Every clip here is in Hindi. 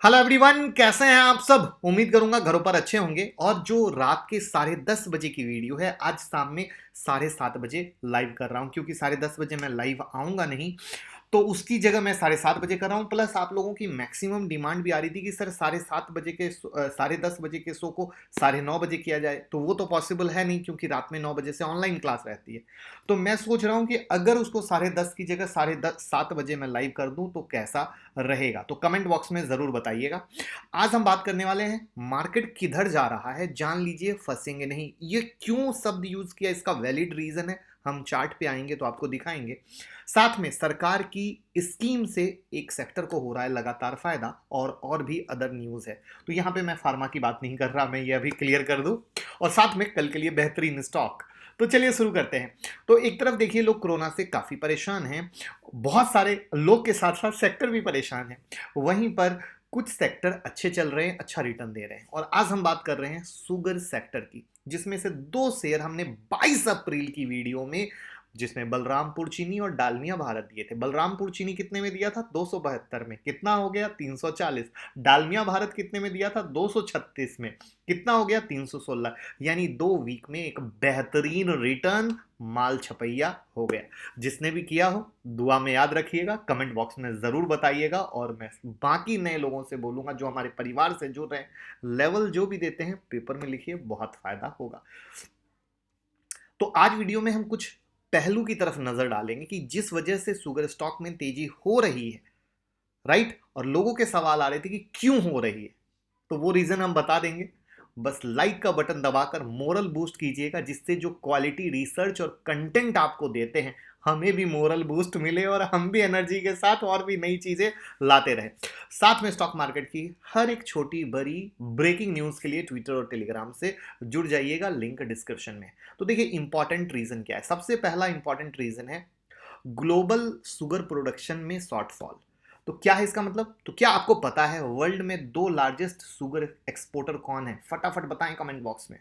हेलो एवरीवन, कैसे हैं आप सब। उम्मीद करूंगा घरों पर अच्छे होंगे। और जो रात के 10:30 बजे की वीडियो है, आज शाम में 7:30 बजे लाइव कर रहा हूं, क्योंकि 10:30 बजे मैं लाइव आऊंगा नहीं, तो उसकी जगह मैं 7:30 बजे कर रहा हूँ। प्लस आप लोगों की मैक्सिमम डिमांड भी आ रही थी कि सर 7:30 बजे के 10:30 बजे के शो को 9:30 बजे किया जाए, तो वो तो पॉसिबल है नहीं, क्योंकि रात में 9 बजे से ऑनलाइन क्लास रहती है। तो मैं सोच रहा हूँ कि अगर उसको 10:30 की जगह 7:30 बजे मैं लाइव कर दूं तो कैसा रहेगा। तो कमेंट बॉक्स में ज़रूर बताइएगा। आज हम बात करने वाले हैं मार्केट किधर जा रहा है, जान लीजिए, फंसेंगे नहीं। ये क्यों शब्द यूज़ किया, इसका वैलिड रीज़न है, हम चार्ट पे आएंगे तो आपको दिखाएंगे। साथ में सरकार की स्कीम से एक सेक्टर को हो रहा है लगातार फायदा, और भी अदर न्यूज़ है। तो यहाँ पे मैं फार्मा की बात नहीं कर रहा, मैं ये अभी क्लियर कर दूं। और साथ में कल के लिए बेहतरीन स्टॉक। तो चलिए शुरू करते हैं। तो एक तरफ देखिए, लोग कोरोना से काफ़ी परेशान हैं, बहुत सारे लोग के साथ साथ सेक्टर भी परेशान हैं। वहीं पर कुछ सेक्टर अच्छे चल रहे हैं, अच्छा रिटर्न दे रहे हैं। और आज हम बात कर रहे हैं शुगर सेक्टर की, जिसमें से दो शेयर हमने 22 अप्रैल की वीडियो में, जिसमें बलरामपुर चीनी और डालमिया भारत दिए थे। बलरामपुर चीनी कितने में दिया था? 272 में। कितना हो गया? 340। डालमिया भारत कितने में दिया था? 236 में। कितना हो गया? 316। यानी 2 वीक में एक बेहतरीन रिटर्न माल छपैया हो गया। जिसने भी किया हो दुआ में याद रखिएगा, कमेंट बॉक्स में जरूर बताइएगा। और मैं बाकी नए लोगों से बोलूंगा जो हमारे परिवार से जुड़ रहे हैं, लेवल जो भी देते हैं पेपर में लिखिए, बहुत फायदा होगा। तो आज वीडियो में हम कुछ पहलू की तरफ नजर डालेंगे कि जिस वजह से शुगर स्टॉक में तेजी हो रही है, राइट। और लोगों के सवाल आ रहे थे कि क्यों हो रही है, तो वो रीजन हम बता देंगे। बस लाइक का बटन दबाकर मोरल बूस्ट कीजिएगा, जिससे जो क्वालिटी रिसर्च और कंटेंट आपको देते हैं, हमें भी मोरल बूस्ट मिले और हम भी एनर्जी के साथ और भी नई चीजें लाते रहे। साथ में स्टॉक मार्केट की हर एक छोटी बड़ी ब्रेकिंग न्यूज के लिए ट्विटर और टेलीग्राम से जुड़ जाइएगा, लिंक डिस्क्रिप्शन में। तो देखिए, इंपॉर्टेंट रीजन क्या है। सबसे पहला इंपॉर्टेंट रीजन है ग्लोबल शुगर प्रोडक्शन में शॉर्टफॉल। तो क्या है इसका मतलब? तो क्या आपको पता है वर्ल्ड में दो लार्जेस्ट शुगर एक्सपोर्टर कौन है? फटाफट बताएं कमेंट बॉक्स में।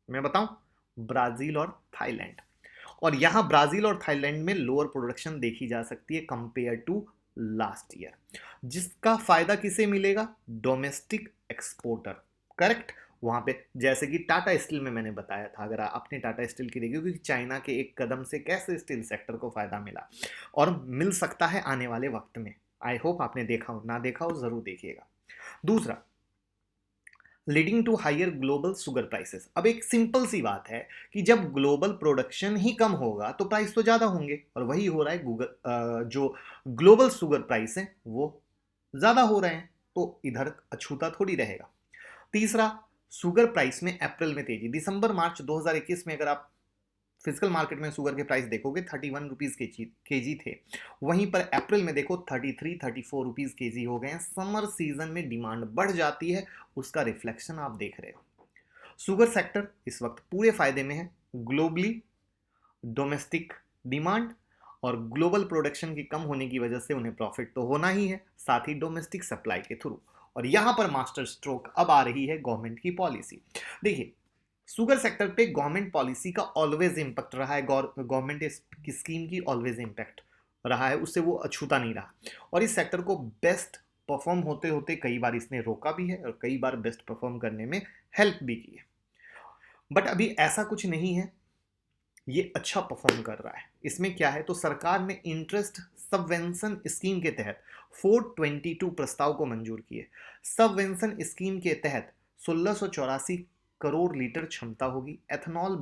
मैं बताऊं? ब्राजील और थाईलैंड। और यहां ब्राजील और थाईलैंड में लोअर प्रोडक्शन देखी जा सकती है कंपेयर टू लास्ट ईयर। जिसका फायदा किसे मिलेगा? Domestic exporter. करेक्ट। वहां पे जैसे कि टाटा स्टील में मैंने बताया था, अगर आपने टाटा स्टील की देखी, क्योंकि चाइना के एक कदम से कैसे स्टील सेक्टर को फायदा मिला और मिल सकता है आने वाले वक्त में। आई होप आपने देखा हो, ना देखा हो जरूर देखिएगा। दूसरा, leading to higher global sugar prices. अब एक सिंपल सी बात है कि जब ग्लोबल प्रोडक्शन ही कम होगा तो प्राइस तो ज्यादा होंगे, और वही हो रहा है। जो ग्लोबल शुगर प्राइस है वो ज्यादा हो रहे हैं, तो इधर अछूता थोड़ी रहेगा। तीसरा, शुगर प्राइस में अप्रैल में तेजी। दिसंबर मार्च 2021 में अगर आप फिजिकल मार्केट में शुगर के प्राइस देखोगे 31 रुपीज के जी थे। वहीं पर अप्रैल में देखो 33-34 रुपीज के जी हो गए हैं। समर सीजन में डिमांड बढ़ जाती है, उसका रिफ्लेक्शन आप देख रहे हो। शुगर सेक्टर इस वक्त पूरे फायदे में है। ग्लोबली डोमेस्टिक डिमांड और ग्लोबल प्रोडक्शन की कम होने की वजह से उन्हें प्रॉफिट तो होना ही है, साथ ही डोमेस्टिक सप्लाई के थ्रू। और यहां पर मास्टर स्ट्रोक अब आ रही है गवर्नमेंट की पॉलिसी। देखिए, शुगर सेक्टर पे गवर्नमेंट पॉलिसी का ऑलवेज इंपैक्ट रहा है, गवर्नमेंट की स्कीम की ऑलवेज इंपैक्ट रहा है, उससे वो अछूता नहीं रहा। और इस सेक्टर को बेस्ट परफॉर्म होते होते कई बार इसने रोका भी है, और कई बार बेस्ट परफॉर्म करने में हेल्प भी की है। बट अभी ऐसा कुछ नहीं है, ये अच्छा परफॉर्म कर रहा है। इसमें क्या है, तो सरकार ने इंटरेस्ट सबवेंशन स्कीम के तहत 422 प्रस्ताव को मंजूर किए। सबवेंशन स्कीम के तहत 1684 करोड़ लीटर क्षमता होगी। एथनॉल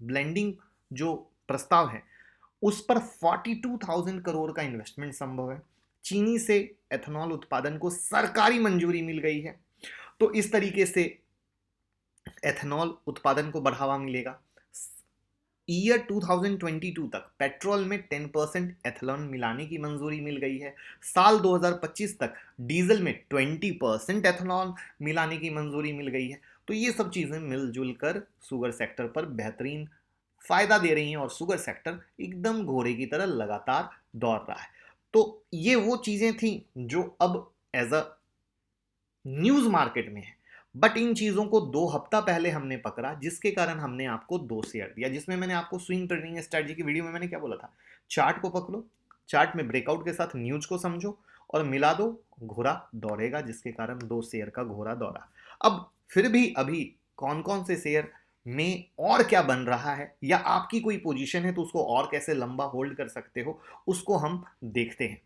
ब्लेंडिंग जो प्रस्ताव है, उस पर 42,000 करोड़ का इन्वेस्टमेंट संभव है। चीनी से एथनॉल उत्पादन को सरकारी मंजूरी मिल गई है, तो इस तरीके से एथनॉल उत्पादन को बढ़ावा मिलेगा। ईयर 2022 तक पेट्रोल में 10% एथेनॉल मिलाने की मंजूरी मिल गई है। साल 2025 तक डीजल में 20% एथेनॉल मिलाने की मंजूरी मिल गई है। तो ये सब चीजें मिलजुल कर शुगर सेक्टर पर बेहतरीन फायदा दे रही हैं, और शुगर सेक्टर एकदम घोड़े की तरह लगातार दौड़ रहा है। तो ये वो चीजें थी जो अब एज अ न्यूज मार्केट में है। बट इन चीजों को 2 हफ्ता पहले हमने पकड़ा, जिसके कारण हमने आपको 2 शेयर दिया, जिसमें मैंने आपको स्विंग ट्रेडिंग स्ट्रेटजी की वीडियो में मैंने क्या बोला था? चार्ट को पकड़ो, चार्ट में ब्रेकआउट के साथ न्यूज को समझो, और मिला दो, घोड़ा दौड़ेगा, जिसके कारण 2 शेयर का घोड़ा दौड़ा। अब फिर भी अभी कौन कौन से शेयर में और क्या बन रहा है, या आपकी कोई पोजीशन है तो उसको और कैसे लंबा होल्ड कर सकते हो, उसको हम देखते हैं।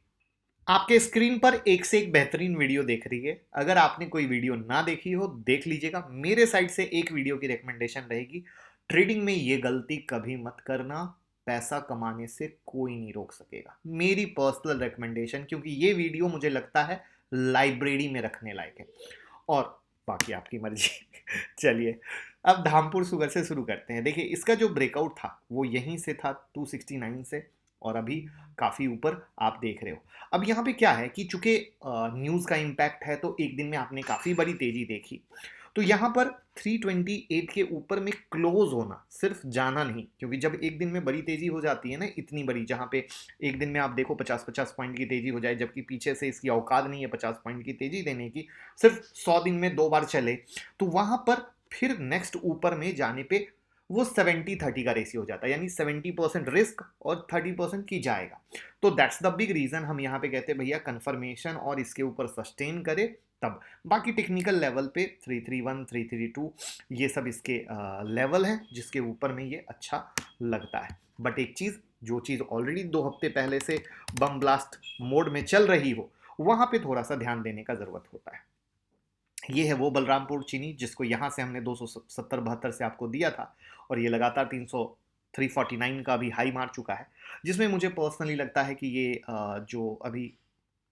आपके स्क्रीन पर एक से एक बेहतरीन वीडियो देख रही है। अगर आपने कोई वीडियो ना देखी हो, देख लीजिएगा। मेरे साइड से एक वीडियो की रिकमेंडेशन रहेगी, ट्रेडिंग में ये गलती कभी मत करना, पैसा कमाने से कोई नहीं रोक सकेगा। मेरी पर्सनल रिकमेंडेशन, क्योंकि ये वीडियो मुझे लगता है लाइब्रेरी में रखने लायक है, और बाकी आपकी मर्जी। चलिए, अब धामपुर शुगर से शुरू करते हैं। देखिए, इसका जो ब्रेकआउट था वो यहीं से था 269 से, और अभी काफ़ी ऊपर आप देख रहे हो। अब यहाँ पे क्या है कि चूंकि न्यूज़ का इम्पैक्ट है, तो एक दिन में आपने काफ़ी बड़ी तेज़ी देखी। तो यहाँ पर 328 के ऊपर में क्लोज होना, सिर्फ जाना नहीं, क्योंकि जब एक दिन में बड़ी तेज़ी हो जाती है ना, इतनी बड़ी, जहाँ पे एक दिन में आप देखो 50-50 पॉइंट की तेज़ी हो जाए, जबकि पीछे से इसकी औकात नहीं है 50 पॉइंट की तेज़ी देने की, सिर्फ 100 दिन में 2 बार चले, तो वहाँ पर फिर नेक्स्ट ऊपर में जाने पे वो 70-30 का रेशियो हो जाता है, यानी 70% रिस्क और 30% की जाएगा। तो दैट्स द बिग रीजन हम यहाँ पे कहते हैं भैया कंफर्मेशन और इसके ऊपर सस्टेन करे तब। बाकी टेक्निकल लेवल पे 331, 332 ये सब इसके लेवल हैं जिसके ऊपर में ये अच्छा लगता है। बट एक चीज़, जो चीज़ ऑलरेडी 2 हफ्ते पहले से बम ब्लास्ट मोड में चल रही हो, वहाँ पे थोड़ा सा ध्यान देने का ज़रूरत होता है। ये है वो बलरामपुर चीनी जिसको यहाँ से हमने 270-72 से आपको दिया था, और ये लगातार 349 का भी हाई मार चुका है, जिसमें मुझे पर्सनली लगता है कि ये जो अभी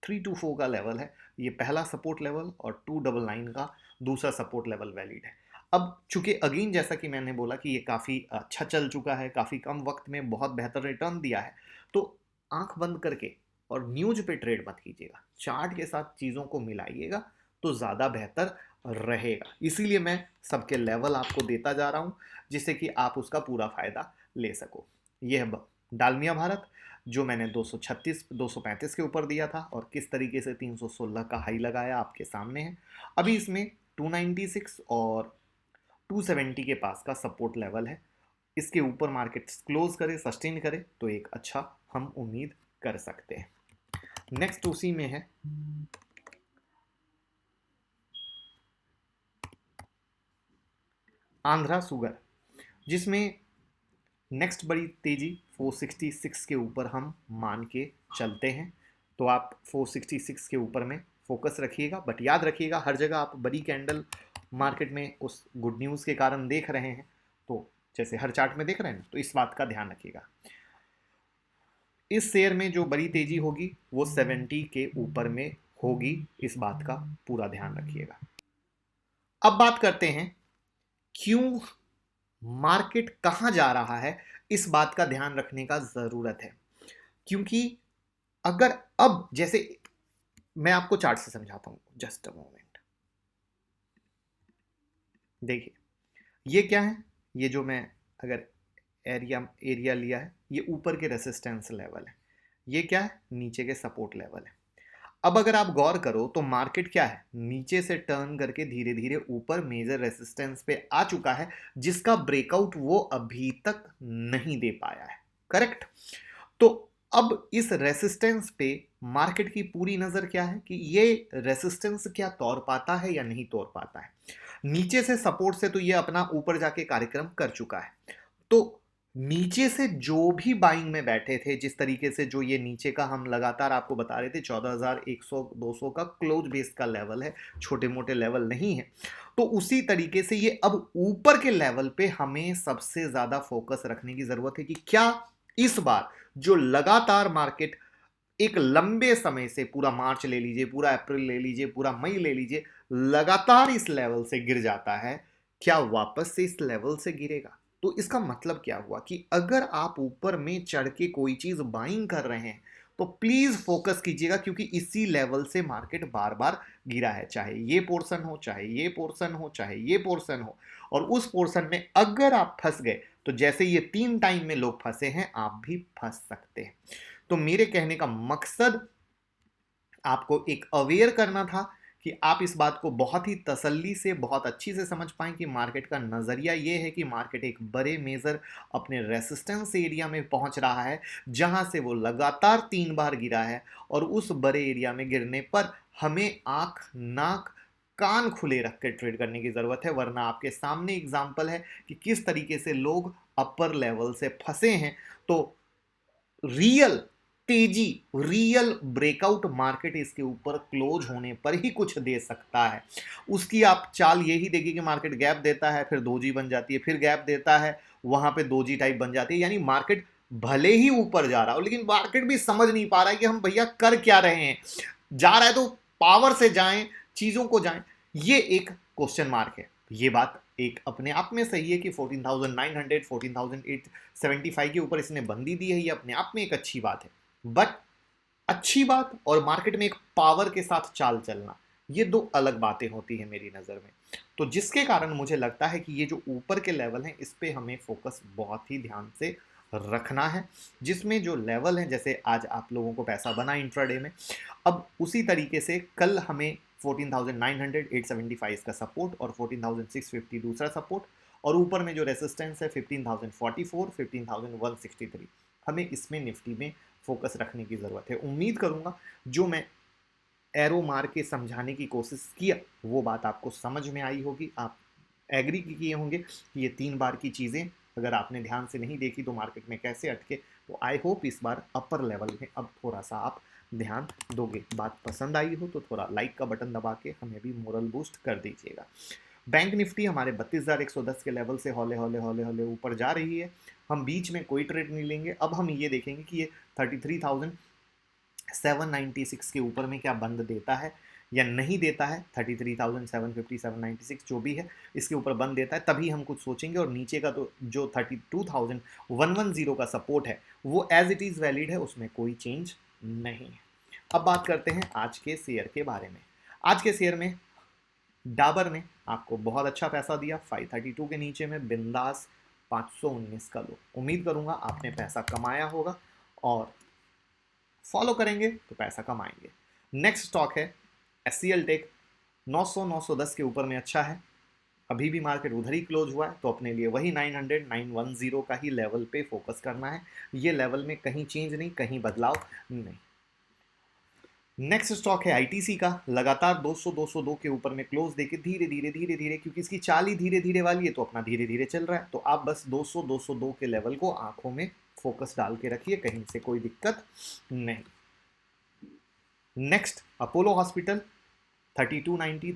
324 का लेवल है, ये पहला सपोर्ट लेवल, और 299 का दूसरा सपोर्ट लेवल वैलिड है। अब चूंकि अगेन जैसा कि मैंने बोला कि ये काफ़ी अच्छा चल चुका है, काफ़ी कम वक्त में बहुत बेहतर रिटर्न दिया है, तो आंख बंद करके और न्यूज पे ट्रेड मत कीजिएगा, चार्ट के साथ चीज़ों को मिलाइएगा तो ज़्यादा बेहतर रहेगा। इसीलिए मैं सबके लेवल आपको देता जा रहा हूँ, जिससे कि आप उसका पूरा फ़ायदा ले सको। यह है डालमिया भारत, जो मैंने 236 235 के ऊपर दिया था, और किस तरीके से 316 का हाई लगाया आपके सामने है। अभी इसमें 296 और 270 के पास का सपोर्ट लेवल है। इसके ऊपर मार्केट क्लोज करे, सस्टेन करे, तो एक अच्छा हम उम्मीद कर सकते हैं। नेक्स्ट उसी में है आंध्रा शुगर, जिसमें नेक्स्ट बड़ी तेजी 466 के ऊपर हम मान के चलते हैं। तो आप 466 के ऊपर में फोकस रखिएगा, बट याद रखिएगा हर जगह आप बड़ी कैंडल मार्केट में उस गुड न्यूज़ के कारण देख रहे हैं, तो जैसे हर चार्ट में देख रहे हैं ना, तो इस बात का ध्यान रखिएगा। इस शेयर में जो बड़ी तेजी होगी वो 70 के ऊपर में होगी, इस बात का पूरा ध्यान रखिएगा। अब बात करते हैं क्यों मार्केट कहां जा रहा है, इस बात का ध्यान रखने का जरूरत है। क्योंकि अगर अब जैसे मैं आपको चार्ट से समझाता हूं, जस्ट अ मोमेंट। देखिए, ये क्या है, ये जो मैं अगर एरिया लिया है, ये ऊपर के रेसिस्टेंस लेवल है, ये क्या है, नीचे के सपोर्ट लेवल है। अब अगर आप गौर करो तो मार्केट क्या है, नीचे से टर्न करके धीरे धीरे ऊपर मेजर रेसिस्टेंस पे आ चुका है, जिसका ब्रेकआउट वो अभी तक नहीं दे पाया है। करेक्ट। तो अब इस रेसिस्टेंस पे मार्केट की पूरी नजर क्या है कि ये रेसिस्टेंस क्या तोड़ पाता है या नहीं तोड़ पाता है। नीचे से सपोर्ट से तो ये अपना ऊपर जाके कार्यक्रम कर चुका है, तो नीचे से जो भी बाइंग में बैठे थे, जिस तरीके से जो ये नीचे का हम लगातार आपको बता रहे थे 14,100 200 का क्लोज बेस का लेवल है, छोटे मोटे लेवल नहीं है, तो उसी तरीके से ये अब ऊपर के लेवल पे हमें सबसे ज्यादा फोकस रखने की जरूरत है कि क्या इस बार जो लगातार मार्केट एक लंबे समय से, पूरा मार्च ले लीजिए, पूरा अप्रैल ले लीजिए, पूरा मई ले लीजिए, लगातार इस लेवल से गिर जाता है, क्या वापस से इस लेवल से गिरेगा। तो इसका मतलब क्या हुआ कि अगर आप ऊपर में चढ़ के कोई चीज बाइंग कर रहे हैं तो प्लीज फोकस कीजिएगा, क्योंकि इसी लेवल से मार्केट बार बार गिरा है, चाहे ये पोर्शन हो, चाहे ये पोर्शन हो, चाहे ये पोर्शन हो, और उस पोर्शन में अगर आप फंस गए तो जैसे ये 3 टाइम में लोग फंसे हैं, आप भी फंस सकते हैं। तो मेरे कहने का मकसद आपको एक अवेयर करना था कि आप इस बात को बहुत ही तसल्ली से, बहुत अच्छी से समझ पाएँ कि मार्केट का नज़रिया ये है कि मार्केट एक बड़े मेजर अपने रेसिस्टेंस एरिया में पहुंच रहा है, जहां से वो लगातार 3 बार गिरा है, और उस बड़े एरिया में गिरने पर हमें आंख, नाक, कान खुले रख कर ट्रेड करने की जरूरत है, वरना आपके सामने एग्जाम्पल है कि किस तरीके से लोग अपर लेवल से फंसे हैं। तो रियल तेजी, रियल ब्रेकआउट मार्केट इसके ऊपर क्लोज होने पर ही कुछ दे सकता है। उसकी आप चाल यही देखिए कि मार्केट गैप देता है, फिर दोजी बन जाती है, फिर गैप देता है, वहां पे दोजी टाइप बन जाती है। यानी मार्केट भले ही ऊपर जा रहा हो, लेकिन मार्केट भी समझ नहीं पा रहा है कि हम भैया कर क्या रहे हैं। जा रहा है तो पावर से जाएं, चीजों को जाएं, ये एक क्वेश्चन मार्क है। ये बात एक अपने आप में सही है कि 14,900 14,875 के ऊपर इसने बंदी दी है, ये अपने आप में एक अच्छी बात है। बट अच्छी बात और मार्केट में एक पावर के साथ चाल चलना, ये दो अलग बातें होती है मेरी नज़र में। तो जिसके कारण मुझे लगता है कि ये जो ऊपर के लेवल हैं, इस पे हमें फोकस बहुत ही ध्यान से रखना है। जिसमें जो लेवल हैं, जैसे आज आप लोगों को पैसा बना इंट्राडे में, अब उसी तरीके से कल हमें 14,900 875 का सपोर्ट और 14,650 दूसरा सपोर्ट, और ऊपर में जो रेसिस्टेंस है 15,044 15,163, हमें इसमें निफ्टी में फोकस रखने की ज़रूरत है। उम्मीद करूंगा जो मैं एरो मार के समझाने की कोशिश किया वो बात आपको समझ में आई होगी, आप एग्री किए होंगे कि ये 3 बार की चीज़ें अगर आपने ध्यान से नहीं देखी तो मार्केट में कैसे अटके। तो आई होप इस बार अपर लेवल में अब थोड़ा सा आप ध्यान दोगे। बात पसंद आई हो तो थोड़ा लाइक का बटन दबा के हमें भी मोरल बूस्ट कर दीजिएगा। बैंक निफ्टी हमारे 32,110 के लेवल से हौले हौले हौले हौले ऊपर जा रही है। हम बीच में कोई ट्रेड नहीं लेंगे। अब हम ये देखेंगे कि ये 33,796 के ऊपर में क्या बंद देता है या नहीं देता है। 33,750 796 जो भी है, इसके ऊपर बंद देता है तभी हम कुछ सोचेंगे। और नीचे का तो जो 32,110 का सपोर्ट है वो एज इट इज़ वैलिड है, उसमें कोई चेंज नहीं है। अब बात करते हैं आज के शेयर के बारे में। आज के शेयर में डाबर ने आपको बहुत अच्छा पैसा दिया, 532 के नीचे में बिंदास 519 का लो। उम्मीद करूंगा आपने पैसा कमाया होगा और फॉलो करेंगे तो पैसा कमाएंगे। नेक्स्ट स्टॉक है SCL टेक, 900 910 के ऊपर में अच्छा है। अभी भी मार्केट उधर ही क्लोज हुआ है, तो अपने लिए वही 900 910 का ही लेवल पे फोकस करना है। ये लेवल में कहीं चेंज नहीं, कहीं बदलाव नहीं। नेक्स्ट स्टॉक है ITC का, लगातार 200 202 के ऊपर में क्लोज देके धीरे धीरे धीरे धीरे, क्योंकि इसकी चाल ही धीरे धीरे वाली है तो अपना धीरे धीरे चल रहा है। तो आप बस 200 202 के लेवल को आंखों में फोकस डाल के रखिए, कहीं से कोई दिक्कत नहीं। नेक्स्ट अपोलो हॉस्पिटल, 3290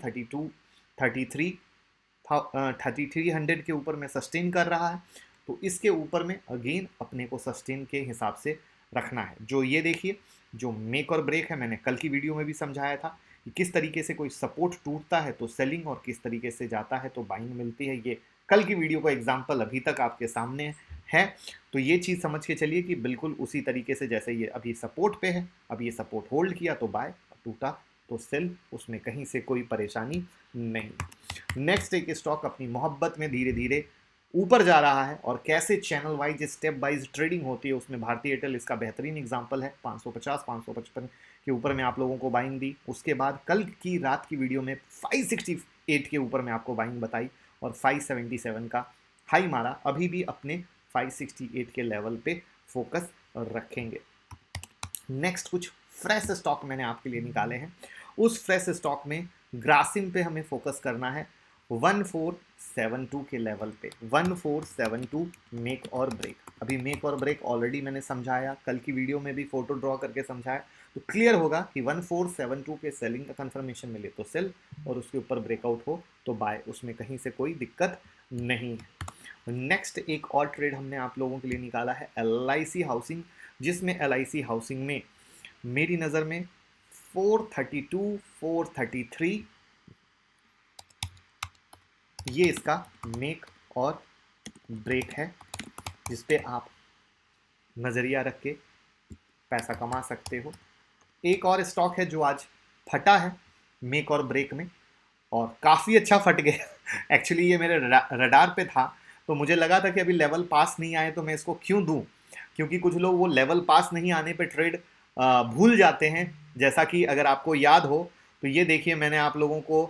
3300 के ऊपर में सस्टेन कर रहा है। तो इसके ऊपर में अगेन अपने को सस्टेन के हिसाब से रखना है। जो ये देखिए जो मेक और ब्रेक है, मैंने कल की वीडियो में भी समझाया था कि किस तरीके से कोई सपोर्ट टूटता है तो सेलिंग और किस तरीके से जाता है तो बाइंग मिलती है। ये कल की वीडियो का एग्जाम्पल अभी तक आपके सामने है। तो ये चीज़ समझ के चलिए कि बिल्कुल उसी तरीके से जैसे ये अभी सपोर्ट पे है, अब ये सपोर्ट होल्ड किया तो बाय, टूटा तो सेल, उसमें कहीं से कोई परेशानी नहीं। नेक्स्ट एक स्टॉक अपनी मोहब्बत में धीरे धीरे ऊपर जा रहा है और कैसे channel wise step wise trading होती है, उसमें भारतीय एयरटेल इसका बेहतरीन एग्जांपल है। 550 555 के ऊपर में आप लोगों को बाइंग दी। उसके बाद कल की रात की वीडियो में 568 के ऊपर में आपको बाइंग बताई और 577 का हाई मारा। अभी भी अपने 568 के लेवल पे फोकस रखेंगे। नेक्स्ट कुछ फ्रेश स्टॉक मैंने आपके लिए निकाले हैं। उस फ्रेश स्टॉक में ग्रासिम पे हमें फोकस करना है 1472 के लेवल पे। 1472 मेक और ब्रेक। अभी मेक और ब्रेक ऑलरेडी मैंने समझाया, कल की वीडियो में भी फोटो ड्रॉ करके समझाया, तो क्लियर होगा कि 1472 के सेलिंग का कंफर्मेशन मिले तो सेल और उसके ऊपर ब्रेकआउट हो तो बाय, उसमें कहीं से कोई दिक्कत नहीं है। नेक्स्ट एक और ट्रेड हमने आप लोगों के लिए निकाला है LIC हाउसिंग, जिसमें LIC हाउसिंग में मेरी नज़र में 432 433 ये इसका मेक और ब्रेक है, जिस पे आप नज़रिया रख के पैसा कमा सकते हो। एक और स्टॉक है जो आज फटा है मेक और ब्रेक में और काफ़ी अच्छा फट गया। एक्चुअली ये मेरे रडार पे था, तो मुझे लगा था कि अभी लेवल पास नहीं आए तो मैं इसको क्यों दूं, क्योंकि कुछ लोग वो लेवल पास नहीं आने पे ट्रेड भूल जाते हैं। जैसा कि अगर आपको याद हो तो ये देखिए मैंने आप लोगों को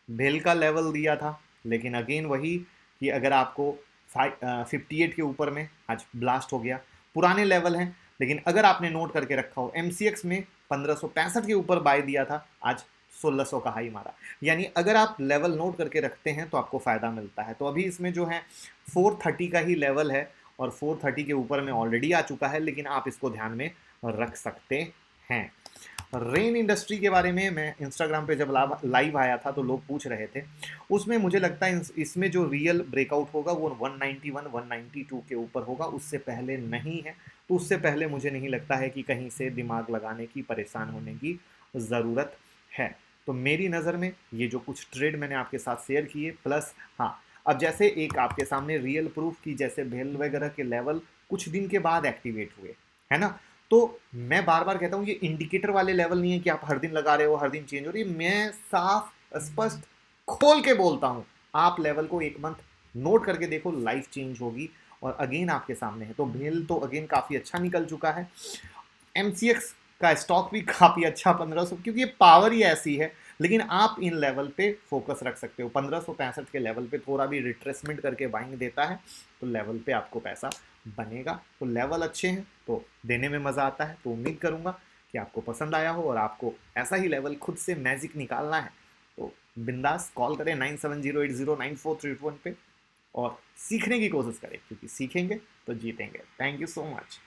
भेल का लेवल दिया था, लेकिन अगेन वही कि अगर आपको 58 के ऊपर में आज ब्लास्ट हो गया, पुराने लेवल हैं, लेकिन अगर आपने नोट करके रखा हो MCX में 1565 के ऊपर बाय दिया था, आज 1600 का हाई मारा। यानी अगर आप लेवल नोट करके रखते हैं तो आपको फायदा मिलता है। तो अभी इसमें जो है 430 का ही लेवल है और 430 के ऊपर में ऑलरेडी आ चुका है, लेकिन आप इसको ध्यान में रख सकते हैं। रेन इंडस्ट्री के बारे में मैं इंस्टाग्राम पे जब लाइव आया था तो लोग पूछ रहे थे, उसमें मुझे लगता है इसमें जो रियल ब्रेकआउट होगा वो 191 192 के ऊपर होगा, उससे पहले नहीं है। तो उससे पहले मुझे नहीं लगता है कि कहीं से दिमाग लगाने की, परेशान होने की ज़रूरत है। तो मेरी नज़र में ये जो कुछ ट्रेड मैंने आपके साथ शेयर किए, प्लस हाँ, अब जैसे एक आपके सामने रियल प्रूफ की जैसे भेल वगैरह के लेवल कुछ दिन के बाद एक्टिवेट हुए, है ना। तो मैं बार बार कहता हूँ ये इंडिकेटर वाले लेवल नहीं है कि आप हर दिन लगा रहे हो, हर दिन चेंज हो रही है। मैं साफ स्पष्ट खोल के बोलता हूँ, आप लेवल को एक मंथ नोट करके देखो, लाइफ चेंज होगी। और अगेन आपके सामने है, तो भेल तो अगेन काफ़ी अच्छा निकल चुका है। MCX का स्टॉक भी काफ़ी अच्छा 1500, क्योंकि ये पावर ही ऐसी है। लेकिन आप इन लेवल पे फोकस रख सकते हो, 1565 के लेवल पे थोड़ा भी रिट्रेसमेंट करके बाइंग देता है तो लेवल पे आपको पैसा बनेगा। तो लेवल अच्छे हैं तो देने में मज़ा आता है। तो उम्मीद करूँगा कि आपको पसंद आया हो और आपको ऐसा ही लेवल खुद से मैजिक निकालना है तो बिंदास कॉल करें 9708094381 पे और सीखने की कोशिश करें, क्योंकि सीखेंगे तो जीतेंगे। Thank you so much.